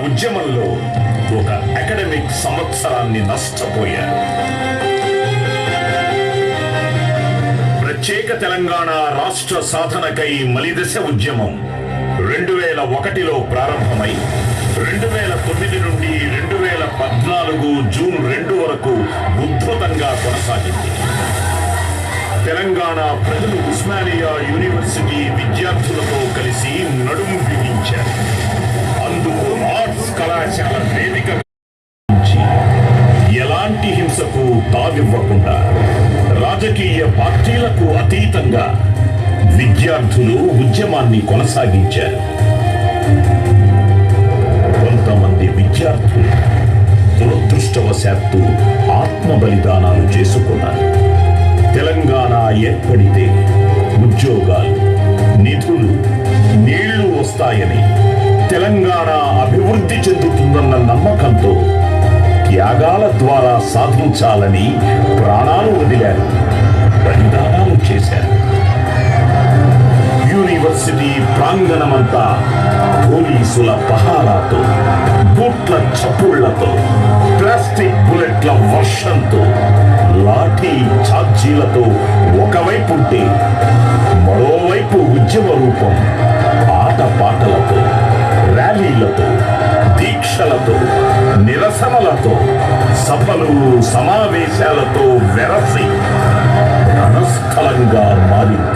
ఉద్యమంలో ఒక అకాడమిక్ సంవత్సరాన్ని నష్టపోయారు. ప్రత్యేక తెలంగాణ రాష్ట్ర సాధనకై మలిదశ ఉద్యమం 2001లో ప్రారంభమై 2009 నుండి 2014 జూన్ 2 వరకు ఉద్ధృతంగా కొనసాగింది. తెలంగాణ ప్రజలు ఉస్మానియా యూనివర్సిటీ విద్యార్థులతో కలిసి నడుము బిగించారు. అందుకు ఆర్ట్స్ కళాశాల వేదిక నుంచి ఎలాంటి హింసకు తావివ్వకుండా రాజకీయ పార్టీలకు అతీతంగా విద్యార్థులు ఉద్యమాన్ని కొనసాగించారు. కొంతమంది విద్యార్థులు దురదృష్టవశాత్తు ఆత్మ బలిదానాలు చేసుకున్నారు. తెలంగాణ ఏర్పడితే ఉద్యోగాలు, నిధులు, నీళ్లు వస్తాయని, తెలంగాణ అభివృద్ధి చెందుతుందన్న నమ్మకంతో త్యాగాల ద్వారా సాధించాలని ప్రాణాలు వదిలారు, బలిదానాలు చేశారు. యూనివర్సిటీ ప్రాంగణమంతా పోలీసుల పహారాతో, బూట్ల చప్పుళ్లతో, ప్లాస్టిక్ బుల్లెట్ల వర్షంతో, లాఠీ ఛార్జీలతో ఒకవైపుంటే మరోవైపు ఉద్యమ రూపం ఆటపాటలతో, ర్యాలీలతో, దీక్షలతో, నిరసనలతో, సభలు సమావేశాలతో వెరసి రణస్థలంగా మారింది.